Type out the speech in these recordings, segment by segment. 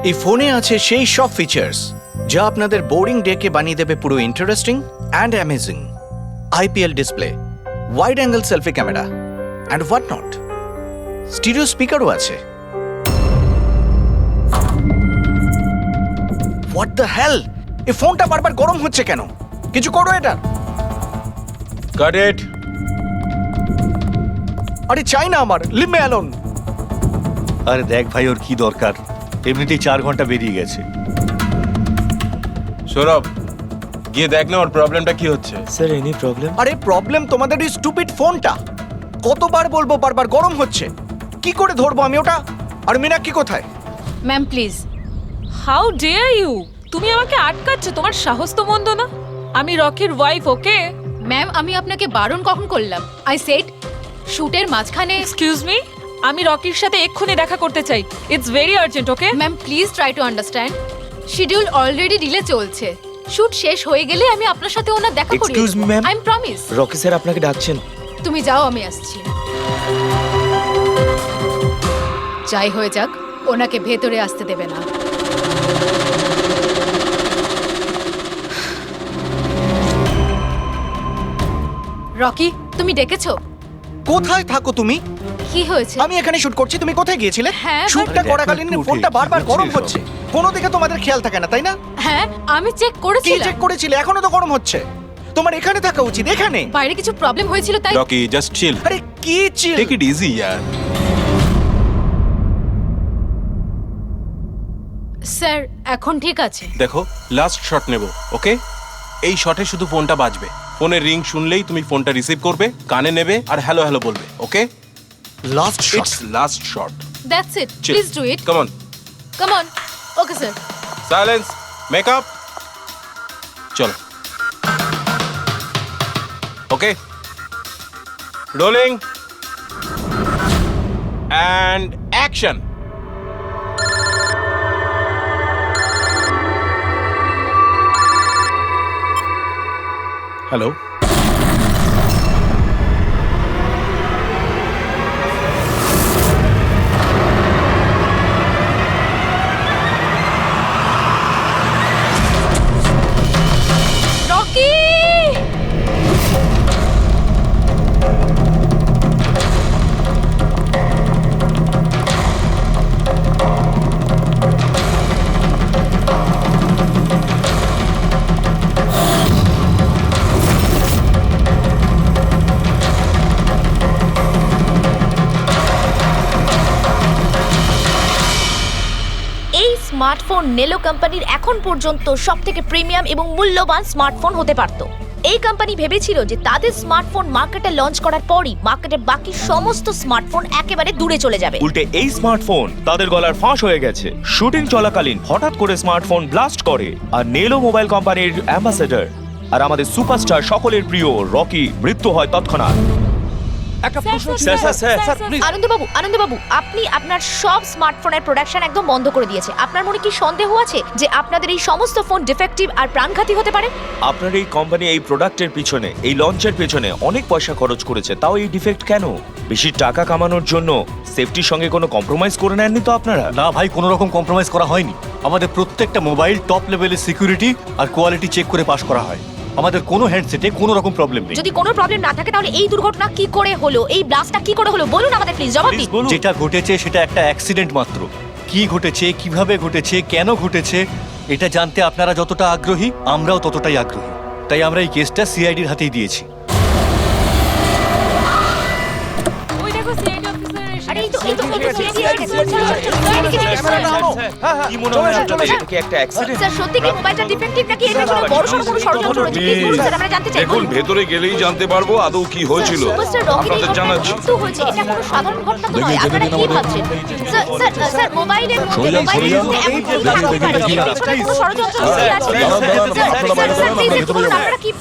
এই ফোনে আছে সেই সব ফিচার্স যা আপনাদের বোরিং ডেকে বানিয়ে দেবে পুরো interesting and amazing. IPL display, wide angle selfie camera and what not. Stereo স্পিকারও আছে। হোয়াট দ্য হেল, এই ফোনটা বারবার গরম হচ্ছে কেন? কিছু করো এটা। Got it. আরে চাই না আমার, লিভ মি অ্যালোন। আরে দেখ ভাই, ওর কি দরকার? এমনিতেই 4 ঘন্টা বেরিয়ে গেছে। সৌরভ, গিয়ে দেখ না ওর প্রবলেমটা কি হচ্ছে। Sir any problem? আরে প্রবলেম তোমাদের এই স্টুপিড ফোনটা। কতবার বলবো, বারবার গরম হচ্ছে। কি করে ধরবো আমি ওটা? আর মীনাক্ষী কোথায়? Ma'am please. How dare you! তুমি আমাকে আটকাচ্ছ? তোমার সাহস তো মন্দ না। আমি রকির ওয়াইফ, ওকে? ম্যাম আমি আপনাকে বারণ কখন করলাম? আই সেড শুটের মাঝখানে। এক্সকিউজ মি, আমি রকির সাথে এক্ষুনি দেখা করতে চাই। It's very urgent, okay? Ma'am please try to understand. Schedule already delay চলছে। শুট শেষ হয়ে গেলে আমি আপনার সাথে ওনার দেখা করিয়ে Excuse me, ma'am? I am promise. Rocky sir আপনাকে ডাকছেন। তুমি যাও, আমি আসছি। যাই হয়ে যাক, ওনাকে ভেতরে আসতে দেবে না। রকি, তুমি ডেকেছো? কোথায় থাকো তুমি? কি হয়েছে? আমি এখানে শুট করছি, তুমি কোথায় গিয়েছিলে? হ্যাঁ, শুটটা but- করাকালীন একটু ফোনটা উঠে, বারবার কি গরম হচ্ছে হচ্ছে। কোনো দিকে তোমাদের খেয়াল থাকে না, তাই না? হ্যাঁ আমি চেক কি করেছিলাম। চেক করেছিলে? এখনো তো গরম হচ্ছে। তোমার এখানে থাকা উচিত, এখানে। বাইরে কিছু প্রবলেম হয়েছিল তাই। রকি, জাস্ট চিল, আরে কি চিল? টেক ইট ইজি ইয়ার। স্যার এখন ঠিক আছে। দেখো, লাস্ট শট নেব, ওকে? এই শটে শুধু ফোনটা বাজবে। ফোনের রিং শুনলেই তুমি ফোনটা রিসিভ করবে, কানে নেবে আর হ্যালো হ্যালো বলবে, okay? Last shot. It's last shot. That's it, please do it. Come on, come on. Okay sir. Silence, makeup, চলো। Okay, rolling and action. Hello. Rocky! এই স্মার্টফোন নেলো কোম্পানির এখন পর্যন্ত সবথেকে প্রিমিয়াম এবং মূল্যবান স্মার্টফোন হতে পারত। এই কোম্পানি ভেবেছিল যে তাদের স্মার্টফোন মার্কেটে লঞ্চ করার পরই মার্কেটের বাকি সমস্ত স্মার্টফোন একেবারে দূরে চলে যাবে। উল্টে এই স্মার্টফোন তাদের গলার ফাঁস হয়ে গেছে। শুটিং চলাকালীন হঠাৎ করে স্মার্টফোন ব্লাস্ট করে আর নেলো মোবাইল কোম্পানির অ্যাম্বাসেডর আর আমাদের সুপারস্টার সকলের প্রিয় রকি মৃত্যু হয় তৎক্ষণাৎ। আনন্দবাবু, আপনি আপনার সব স্মার্টফোনের প্রোডাকশন একদম বন্ধ করে দিয়েছে। আপনার মনে কি সন্দেহ আছে যে আপনাদের এই সমস্ত ফোন ডিফেক্টিভ আর প্রাণঘাতী হতে পারে? আপনার এই কোম্পানি এই প্রোডাক্টের পিছনে, এই লঞ্চের পেছনে অনেক পয়সা খরচ করেছে, তাও এই ডিফেক্ট কেন? বেশি টাকা কামানোর জন্য সেফটির সঙ্গে কোনো কম্প্রোমাইজ করে নেননি তো আপনারা? না ভাই, কোনো রকম কম্প্রোমাইজ করা হয়নি। আমাদের প্রত্যেকটা মোবাইল টপ লেভেলের সিকিউরিটি আর কোয়ালিটি চেক করে পাস করা হয়। আমাদের কোনো হ্যান্ডসেটে কোনো রকম প্রবলেম নেই। যদি কোনো প্রবলেম না থাকে তাহলে এই দুর্ঘটনা কি করে হলো, এই ব্লাস্টটা কি করে হলো বলুন আমাদের প্লিজ, জবাব দিন। যেটা ঘটেছে সেটা একটা অ্যাক্সিডেন্ট মাত্র। কি ঘটেছে, কিভাবে ঘটেছে, কেন ঘটেছে এটা জানতে আপনারা যতটা আগ্রহী, আমরাও ততটাই আগ্রহী। তাই আমরা এই কেসটা সিআইডির হাতেই দিয়েছি। ওই দেখো সিআইডি অফিসার এসে আরে এই তো কি মনে হয় আপনাদের? এটা কি একটা অ্যাক্সিডেন্ট? স্যার সত্যি কি মোবাইলটা ডিফেক্টিভ নাকি এটা কোনো বড়সড় কোনো ষড়যন্ত্র রয়েছে? প্লিজ বলুন স্যার, আমরা জানতে চাই। দেখুন, ভেতরে গেলেই জানতে পারবো আদৌ কি হয়েছিল। সুপারস্টার রকির এই আপনাদের জানাচ্ছি। মৃত্যু হয়েছে, এটা কোনো সাধারণ ঘটনা তো নয়। আপনারা কি ভাবছেন? স্যার মোবাইলের মধ্যে এমন কি থাকতে পারে? এটা কোনো ষড়যন্ত্র লুকিয়ে আছে? স্যার প্লিজ একটু বলুন আপনারা কি।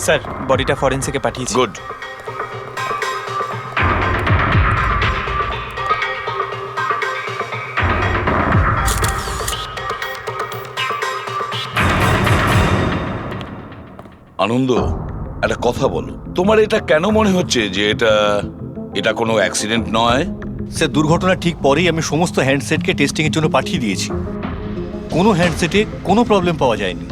স্যার বডিটা ফরেন্সিকে পাঠিয়েছি। গুড। আনন্দ, একটা কথা বলো, তোমার এটা কেন মনে হচ্ছে যে এটা কোনো অ্যাক্সিডেন্ট নয়? স্যার, দুর্ঘটনার ঠিক পরেই আমি সমস্ত হ্যান্ডসেটকে টেস্টিংয়ের জন্য পাঠিয়ে দিয়েছি। কোনো হ্যান্ডসেটে কোনো প্রবলেম পাওয়া যায়নি।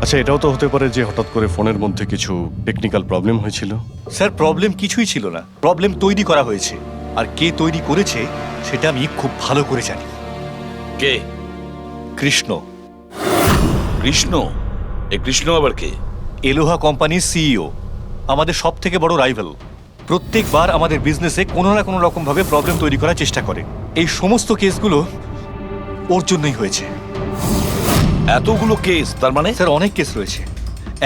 আচ্ছা, এটাও তো হতে পারে যে হঠাৎ করে ফোনের মধ্যে কিছু টেকনিক্যাল প্রবলেম হয়েছিল। স্যার, প্রবলেম কিছুই ছিল না, প্রবলেম তৈরি করা হয়েছে। আর কে তৈরি করেছে সেটা আমি খুব ভালো করে জানি। কে? কৃষ্ণ। কৃষ্ণ? এই কৃষ্ণ আবার কে? এলোহা কোম্পানির সিইও, আমাদের সব থেকে বড় রাইভাল। প্রত্যেকবার আমাদের বিজনেসে কোনো না কোনো রকম ভাবে প্রবলেম তৈরি করার চেষ্টা করে। এই সমস্ত কেসগুলো ওর জন্যই হয়েছে। এতগুলো কেস? তার মানে স্যার, অনেক কেস রয়েছে।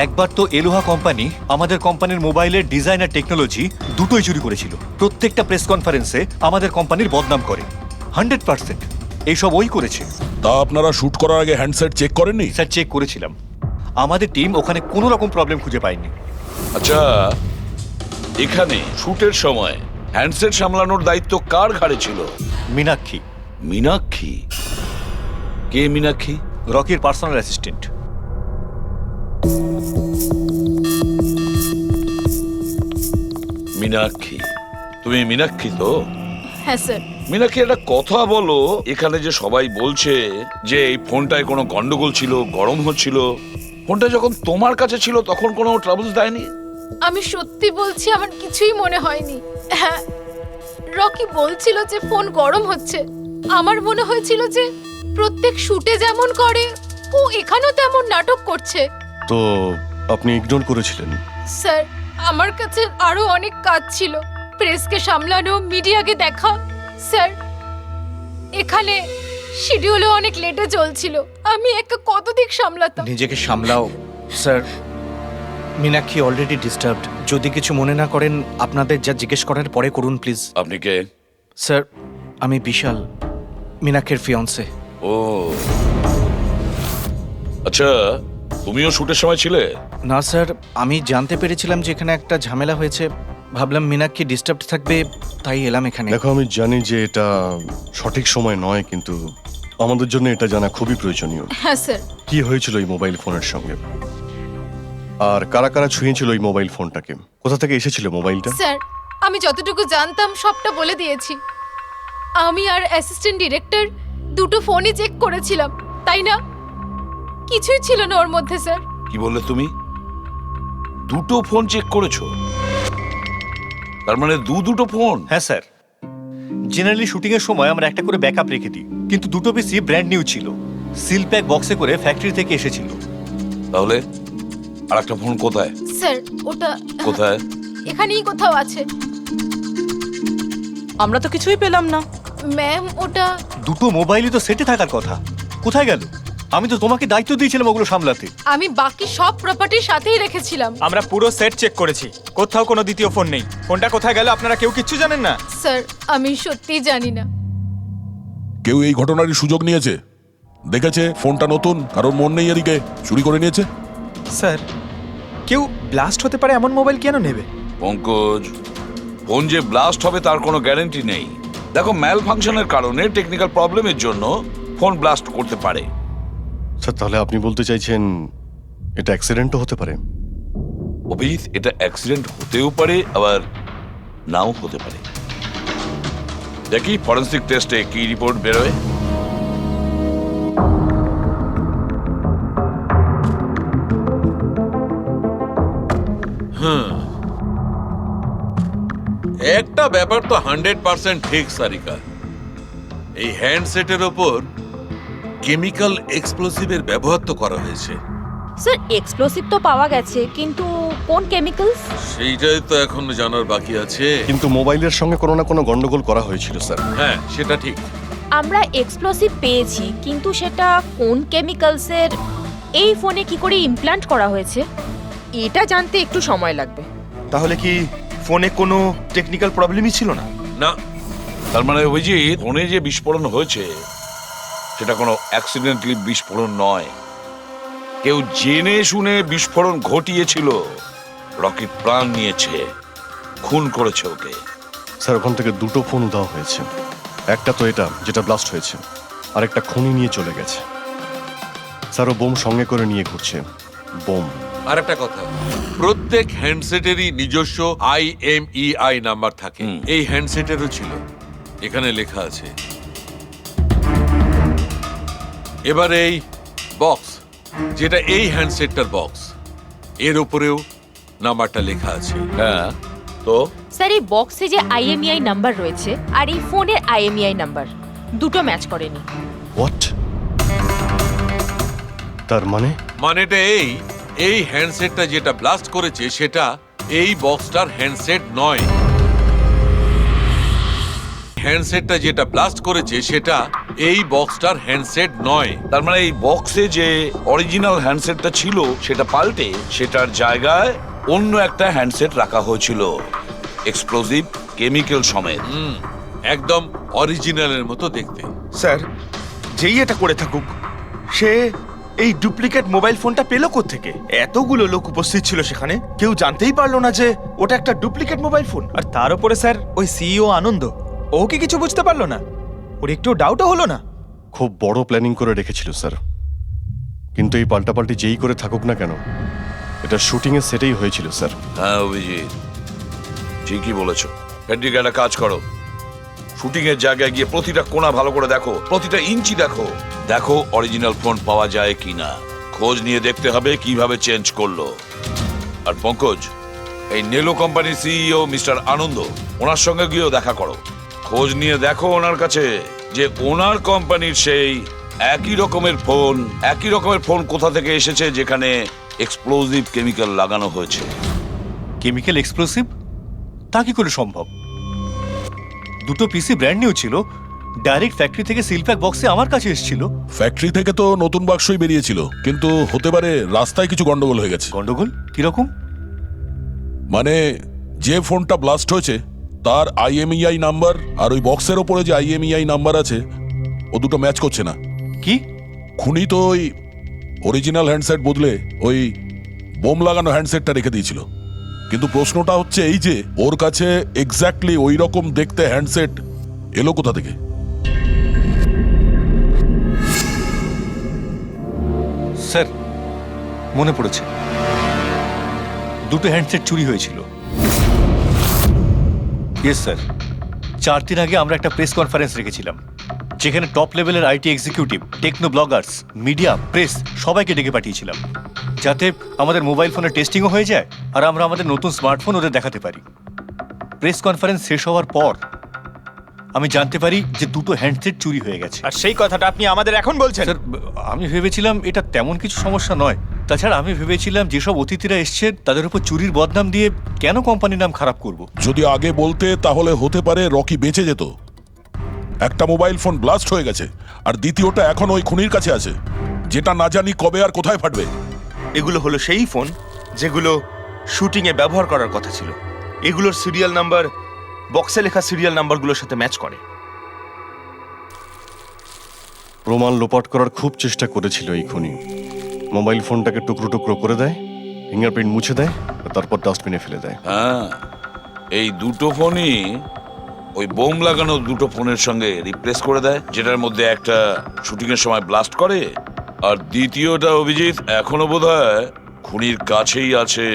একবার তো এলোহা কোম্পানি আমাদের কোম্পানির মোবাইলের ডিজাইন আর টেকনোলজি দুটোই চুরি করেছিল। প্রত্যেকটা প্রেস কনফারেন্সে আমাদের কোম্পানির বদনাম করে। 100% এইসব ওই করেছে। তা আপনারা শুট করার আগে হ্যান্ডসেট চেক করেননি? স্যার, চেক করেছিলাম। আমাদের টিম ওখানে কোনো রকম প্রবলেম খুঁজে পায়নি। আচ্ছা, এখানে শুটের সময় হ্যান্ডসেট সামলানোর দায়িত্ব কার ঘাড়ে ছিল? মীনাক্ষী। মীনাক্ষী? কে মীনাক্ষী? রকির পার্সোনাল অ্যাসিস্ট্যান্ট। মীনাক্ষী? তুমি মীনাক্ষী তো? হ্যাঁ স্যার। মীনাক্ষী, একটা কথা বলো, এখানে যে সবাই বলছে যে এই ফোনটায় কোনো গন্ডগোল ছিল, গরম হচ্ছিল, ফোনটা যখন তোমার কাছে ছিল তখন কোনো ট্রাবলস দেয়নি? আমি সত্যি বলছি, আমার কিছুই মনে হয়নি। হ্যাঁ, রকি বলছিল যে ফোন গরম হচ্ছে। আমার মনে হয়েছিল যে প্রত্যেক শুটে যেমন করে ও এখানেও তেমন নাটক করছে। তো আপনি ইগনোর করেছিলেন? স্যার, আমার কাছে আরো অনেক কাজ ছিল। প্রেসকে সামলানো, মিডিয়াকে দেখা। স্যার, এখানে শিডিউলও অনেক লেটে চলছিল। আমি একা কত দিক সামলাতাম। নিজেকে সামলাও স্যার। Meenakshi already disturbed. যদি কিছু মনে না করেন, আপনাদের যা জিজ্ঞেস করার পরে করুন প্লিজ। আপনি কে? স্যার, আমি বিশাল, মীনাক্ষীর ফিয়ন্সে। ও আচ্ছা, তুমিও শুটের সময় ছিলে? না স্যার, আমি জানতে পেরেছিলাম যে এখানে একটা ঝামেলা হয়েছে। ভাবলাম মীনাক্ষী ডিস্টার্বড থাকবে, তাই এলাম এখানে। দেখো, আমি জানি যে এটা সঠিক সময় নয়, কিন্তু আমাদের জন্য এটা জানা খুবই প্রয়োজনীয়। হ্যাঁ স্যার। কি হয়েছিল এই মোবাইল ফোনের সঙ্গে, আর কারা কারা ছুঁয়েছিল এই মোবাইল ফোনটাকে, কোথা থেকে এসেছিল মোবাইলটা? স্যার, আমি যতটুকু জানতাম সবটা বলে দিয়েছি। আমি আর অ্যাসিস্ট্যান্ট ডিরেক্টর দুটো ফোনই চেক করেছিলাম, তাই না? কিছুই ছিল না ওর মধ্যে স্যার। কি বললে তুমি? দুটো ফোন চেক করেছো? তার মানে দুটো ফোন? হ্যাঁ স্যার, জেনারেলি শুটিং এর সময় আমরা একটা করে ব্যাকআপ রেখে দিই, কিন্তু দুটো পিসি ব্র্যান্ড নিউ ছিল, সিল প্যাক বক্সে করে ফ্যাক্টরি থেকে এসেছিল। তাহলে আর একটা ফোন কোথায়? স্যার, ওটা কোথায়? এখানেই কোথাও আছে। আমরা তো কিছুই পেলাম না। ম্যাম, ওটা দুটো মোবাইলই তো সেটে থাকার কথা, কোথায় গেল? আমি তো তোমাকে দায়িত্ব দিয়েছিলাম ওগুলো সামলাতে। আমি বাকি সব প্রপার্টির সাথেই রেখেছিলাম। আমরা পুরো সেট চেক করেছি, কোথাও কোনো দ্বিতীয় ফোন নেই। ফোনটা কোথায় গেল আপনারা কেউ কিচ্ছু জানেন না? স্যার, আমি সত্যিই জানি না। কেউ এই ঘটনার সুযোগ নিয়েছে? দেখেছে ফোনটা নতুন, কারোর মন নেই এদিকে, চুরি করে নিয়েছে? স্যার, কেউ ব্লাস্ট হতে পারে এমন মোবাইল কেন নেবে? পঙ্কজ, ফোন যে ব্লাস্ট হবে তার কোনো গ্যারান্টি নেই। দেখো, ম্যাল ফাংশনের কারণে, টেকনিক্যাল প্রবলেমের জন্য ফোন ব্লাস্ট করতে পারে। স্যার, তাহলে আপনি বলতে চাইছেন এটা অ্যাক্সিডেন্টও হতে পারে? অভিজিৎ, এটা অ্যাক্সিডেন্ট হতেও পারে, আবার নাও হতে পারে। দেখি ফরেন্সিক টেস্টে কি রিপোর্ট বেরোয়। একটা ব্যাপার তো 100% ঠিক সারিকা, এই হ্যান্ডসেটের ওপর কেমিক্যাল এক্সপ্লোসিভের ব্যবহার তো করা হয়েছে। স্যার, এক্সপ্লোসিভ তো পাওয়া গেছে, কিন্তু কোন কেমিক্যালস সেইটাই তো এখনো জানার বাকি আছে। কিন্তু মোবাইলের সঙ্গে কোনো না কোনো গন্ডগোল করা হয়েছিল স্যার। হ্যাঁ, সেটা ঠিক। আমরা এক্সপ্লোসিভ পেয়েছি, কিন্তু সেটা কোন কেমিক্যালসের, এই ফোনে কি করে ইমপ্ল্যান্ট করা হয়েছে, এটা জানতে একটু সময় লাগবে। তাহলে কি ফোনে কোনো টেকনিক্যাল প্রবলেমই ছিল না? না। তার মানে অভিজিৎ, ফোনে যে বিস্ফোরণ হয়েছে সেটা কোনো অ্যাক্সিডেন্টালি বিস্ফোরণ নয়। কেউ জেনে শুনে বিস্ফোরণ ঘটিয়েছিল, রকির প্রাণ নিয়েছে, খুন করেছে ওকে। স্যার, ওখান থেকে দুটো ফোন উধাও হয়েছে। একটা তো এটা যেটা ব্লাস্ট হয়েছে, আর একটা খুনি নিয়ে চলে গেছে। স্যার, ও বোম সঙ্গে করে নিয়ে ঘুরছে। বোম আর একটা কথা, প্রত্যেক হ্যান্ডসেটেরই নিজস্ব IMEI নাম্বার থাকে। এই হ্যান্ডসেটেরও ছিল, এখানে লেখা আছে। এবার এই বক্স, যেটা এই হ্যান্ডসেটটার বক্স, এর উপরেও নাম্বারটা লেখা আছে। হ্যাঁ, তো স্যার এই বক্সে যে IMEI নাম্বার রয়েছে আর এই ফোনের IMEI নাম্বার দুটো ম্যাচ করেনি। হোয়াট? তার মানে মানেটা এই হ্যান্ডসেটটা যেটা ব্লাস্ট করেছে সেটা এই বক্সটার হ্যান্ডসেট নয়। হ্যান্ডসেটটা যেটা ব্লাস্ট করেছে সেটা এই বক্সটার হ্যান্ডসেট নয়। তার মানে এই বক্সে যে অরিজিনাল হ্যান্ডসেটটা ছিল সেটা পাল্টে সেটার জায়গায় অন্য একটা হ্যান্ডসেট রাখা হয়েছিল, এক্সপ্লোসিভ কেমিক্যাল সমেত। একদম অরিজিনালের মতো দেখতে। স্যার, যেই এটা করে থাকুক, সে এই ডুপ্লিকেট মোবাইল ফোনটা পেলো কোত্থেকে? এতগুলো লোক উপস্থিত ছিল সেখানে, কেউ জানতেই পারলো না যে ওটা একটা ডুপ্লিকেট মোবাইল ফোন। আর তার উপরে স্যার ওই সিইও আনন্দ, ও কি কিছু বুঝতে পারলো না? ওর একটু ডাউটও হলো না? খুব বড় প্ল্যানিং করে রেখেছিল স্যার, কিন্তু এই পাল্টাপাল্টি যেই করে থাকুক না কেন, এটা শুটিং এর সেটেই হয়েছিল স্যার। হ্যাঁ অভিজিৎ, ঠিকই বলেছো। ফেডরিক, একটা কাজ করো, শুটিং এর জায়গায় গিয়ে প্রতিটা কোণা ভালো করে দেখো, প্রতিটা ইঞ্চি দেখো, দেখো অরিজিনাল ফোন পাওয়া যায় কিনা। খোঁজ নিয়ে দেখতে হবে কিভাবে চেঞ্জ করলো। আর পঙ্কজ, এই নেলো কোম্পানির সিইও মিস্টার আনন্দ, ওনার সঙ্গে গিয়েও দেখা করো। খোঁজ নিয়ে দেখো ওনার কাছে যে ওনার কোম্পানির সেই একই রকমের ফোন কোথা থেকে এসেছে যেখানে এক্সপ্লোসিভ কেমিক্যাল লাগানো হয়েছে। Chemical explosive? তা কি করে সম্ভব? দুটো পিসি ব্র্যান্ড নিউ ছিল, ডাইরেক্ট ফ্যাক্টরি থেকে সিলপ্যাক বক্সে আমার কাছে এসেছিল। ফ্যাক্টরি থেকে তো নতুন বাক্সই বেরিয়েছিল, কিন্তু হতে পারে রাস্তায় কিছু গন্ডগোল হয়ে গেছে। গন্ডগোল কিরকম? মানে যে ফোনটা ব্লাস্ট হয়েছে তার IMEI নাম্বার আর ওই বক্সের ওপরে যে IMEI নাম্বার আছে ও দুটো ম্যাচ করছে না। কি? খুনি তো ওই অরিজিনাল হ্যান্ডসেট বদলে ওই বোম লাগানো হ্যান্ডসেটটা রেখে দিয়েছিল। কিন্তু প্রশ্নটা হচ্ছে এই যে ওর কাছে এক্স্যাক্টলি ওই রকম দেখতে হ্যান্ডসেট এলো কোথা থেকে? স্যার, মনে পড়েছে, দুটো হ্যান্ডসেট চুরি হয়েছিল। ইয়েস স্যার, 4 দিন আগে আমরা একটা প্রেস কনফারেন্স রেখেছিলাম, যেখানে টপ লেভেলের IT executive, techno bloggers, media, press সবাইকে ডেকে পাঠিয়েছিলাম, যাতে আমাদের মোবাইল ফোনের টেস্টিংও হয়ে যায় আর আমরা আমাদের নতুন স্মার্টফোন ওদের দেখাতে পারি। প্রেস কনফারেন্স শেষ হওয়ার পর আমি জানতে পারি যে দুটো হ্যান্ডসেট চুরি হয়ে গেছে। আর সেই কথাটা আপনি আমাদের এখন বলছেন? স্যার, আমি ভেবেছিলাম এটা তেমন কিছু সমস্যা নয়। তাছাড়া আমি ভেবেছিলাম যেসব অতিথিরা এসছে তাদের উপর চুরির বদনাম দিয়ে কেন কোম্পানির নাম খারাপ করব। যদি আগে বলতে তাহলে হতে পারে রকি বেঁচে যেত। একটা মোবাইল ফোন ব্লাস্ট হয়ে গেছে আর দ্বিতীয়টা এখন ওই খুনির কাছে আছে, যেটা না জানি কবে আর কোথায় ফাটবে। এগুলো হলো সেই ফোন যেগুলো শুটিংয়ে ব্যবহার করার কথা ছিল। এগুলোর সিরিয়াল নাম্বার বক্সে লেখা সিরিয়াল নাম্বারগুলোর সাথে ম্যাচ করে। প্রমাণ লোপাট করার খুব চেষ্টা করেছিল এই খুনি। মোবাইল ফোনটাকে টুকরো টুকরো করে দেয়, ফিঙ্গারপ্রিন্ট মুছে দেয়, আর তারপর ডাস্টবিনে ফেলে দেয়। হ্যাঁ, এই দুটো ফোনই ওই বোম লাগানো দুটো ফোনের সঙ্গে রিপ্লেস করে দেয়, যেটার মধ্যে একটা শুটিং এর সময় ব্লাস্ট করে আর দ্বিতীয়টা অভিজিৎ এখনো বোধহয় খুনির কাছেই আছে।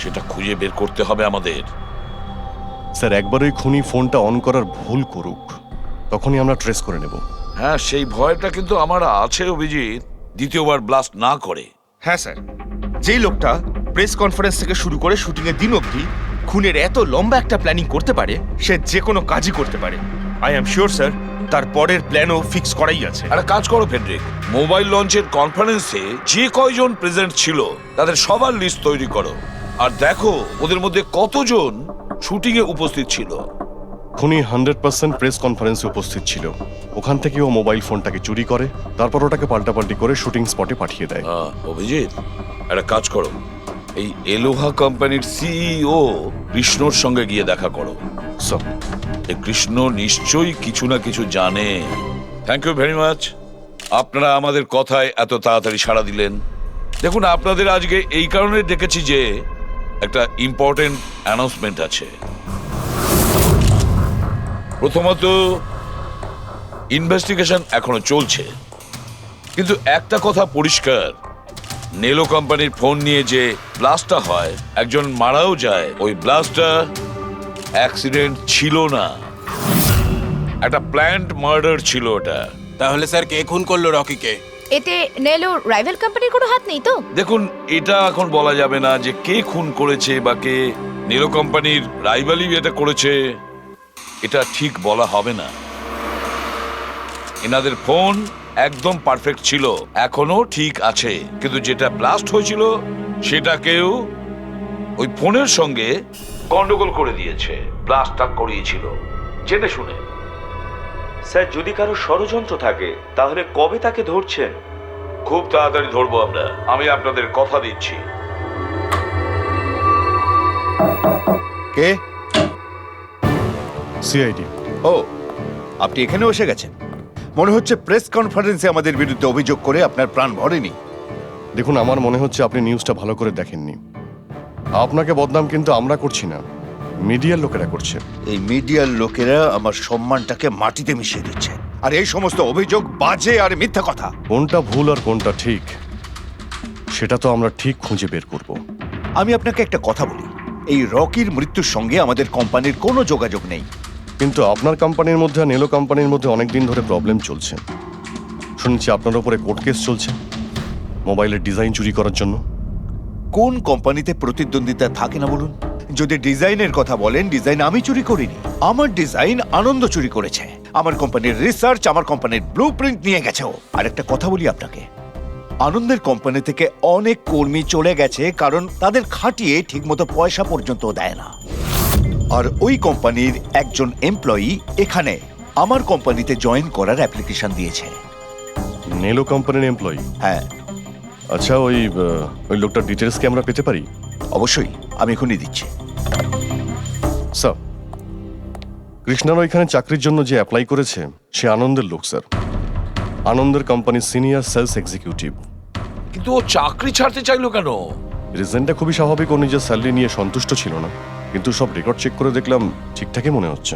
সেটা খুঁজে বের করতে হবে আমাদের। স্যার, একবার ওই খুনি ফোনটা অন করার ভুল করুক, তখনই আমরা ট্রেস করে নেব। হ্যাঁ, সেই ভয়টা কিন্তু আমার আছে অভিজিৎ, দ্বিতীয়বার ব্লাস্ট না করে। হ্যাঁ স্যার, যেই লোকটা প্রেস কনফারেন্স থেকে শুরু করে শুটিংয়ের দিন অবধি খুনের এত লম্বা একটা প্ল্যানিং করতে পারে, সে যে কোনো কাজই করতে পারে। আই অ্যাম শিওর স্যার, তার পরের প্ল্যানও ফিক্স করাই আছে। একটা কাজ করো ফেডরিক, মোবাইল লঞ্চের কনফারেন্সে যে কয়জন প্রেজেন্ট ছিল তাদের সবার লিস্ট তৈরি করো আর দেখো ওদের মধ্যে কতজন শুটিং এ উপস্থিত ছিল। খুনি 100% প্রেস কনফারেন্সে উপস্থিত ছিল। ওখান থেকে ও মোবাইল ফোনটাকে চুরি করে, তারপর ওটাকে পাল্টাপাল্টি করে শুটিং স্পটে পাঠিয়ে দেয়। অভিজিৎ, একটা কাজ করো, এই এলোহা কোম্পানির সিইও কৃষ্ণর সঙ্গে গিয়ে দেখা করো। স্যার, এই কৃষ্ণ নিশ্চয়ই কিছু না কিছু জানে। থ্যাংক ইউ ভেরি মাচ, আপনারা আমাদের কথায় এত তাড়াতাড়ি সাড়া দিলেন। দেখুন, আপনাদের আজকে এই কারণে ডেকেছি যে একটা ইম্পর্টেন্ট অ্যানাউন্সমেন্ট আছে। প্রথমত, ইনভেস্টিগেশন এখনো চলছে, কিন্তু একটা কথা পরিষ্কার, নেলো কোম্পানির ফোন নিয়ে যে ব্লাস্টটা হয়, একজন মারাও যায়, ওই ব্লাস্টটা অ্যাক্সিডেন্ট ছিল না, একটা প্ল্যান্ড মার্ডার ছিল ওটা। তাহলে স্যার কে খুন করলো রকিকে? এতে নেলো রাইভাল কোম্পানির কোনো হাত নেই তো? দেখুন, এটা এখন বলা যাবে না যে কে খুন করেছে বা কে নেলো কোম্পানির রাইভালি এটা করেছে, এটা ঠিক বলা হবে না। এনাদের ফোন একদম পারফেক্ট ছিল, এখনো ঠিক আছে, কিন্তু যেটা ব্লাস্ট হয়েছিল সেটা কেউ ওই ফোনের সঙ্গে গন্ডগোল করে দিয়েছে, ব্লাস্টটা করিয়েছিল জেনে শুনে। স্যার, যদি কারো ষড়যন্ত্র থাকে তাহলে কবে তাকে ধরছেন? খুব তাড়াতাড়ি ধরবো আমরা, আমি আপনাদের কথা দিচ্ছি। কে? সিআইডি। ও, আপনি এখানেও এসে গেছেন। মনে হচ্ছে প্রেস কনফারেন্সে আমাদের বিরুদ্ধে অভিযোগ করে আপনার প্রাণ ভরেনি। দেখুন, আমার মনে হচ্ছে আপনি নিউজটা ভালো করে দেখেননি। আপনাকে বদনাম কিন্তু আমরা করছি না, মিডিয়ার লোকেরা করছে। এই মিডিয়ার লোকেরা আমার সম্মানটাকে মাটিতে মিশিয়ে দিচ্ছে, আর এই সমস্ত অভিযোগ বাজে আর মিথ্যা কথা। কোনটা ভুল আর কোনটা ঠিক সেটা তো আমরা ঠিক খুঁজে বের করব। আমি আপনাকে একটা কথা বলি, এই রকির মৃত্যুর সঙ্গে আমাদের কোম্পানির কোনো যোগাযোগ নেই। কিন্তু আপনার কোম্পানির মধ্যে আর নেলো কোম্পানির মধ্যে অনেক দিন ধরে প্রবলেম চলছে। শুনছি আপনার উপরে কোর্ট কেস চলছে মোবাইলের ডিজাইন চুরি করার জন্য। কোন কোম্পানিতে প্রতিদ্বন্দ্বিতা থাকে না বলুন? যদি ডিজাইনের কথা বলেন, ডিজাইন আমি চুরি করিনি, আমার ডিজাইন আনন্দ চুরি করেছে। আমার কোম্পানির রিসার্চ, আমার কোম্পানির ব্লুপ্রিন্ট নিয়ে গেছে ও। আর একটা কথা বলি আপনাকে, আনন্দের কোম্পানি থেকে অনেক কর্মী চলে গেছে কারণ তাদের খাটিয়ে ঠিকমতো পয়সা পর্যন্ত দেয় না। আর ওই কোম্পানির একজন এমপ্লয়ি এখানে আমার কোম্পানিতে জয়েন করার অ্যাপ্লিকেশন দিয়েছে। নেলো কোম্পানির এমপ্লয়ি? হ্যাঁ। আচ্ছা, ওই লোকটার ডিটেলস কি আমরা পেতে পারি? অবশ্যই, আমি এখনই দিচ্ছি। স্যার, কৃষ্ণার ওইখানে চাকরির জন্য যে অ্যাপ্লাই করেছে সে আনন্দের লোক স্যার, আনন্দের কোম্পানির সিনিয়র সেলস এক্সিকিউটিভ। কিন্তু ও চাকরি ছাড়তে চাইলো কেন? রিজনটা খুবই স্বাভাবিক, ও নিজের স্যালারি নিয়ে সন্তুষ্ট ছিল না, কিন্তু সব রেকর্ড চেক করে দেখলাম ঠিকঠাকই মনে হচ্ছে।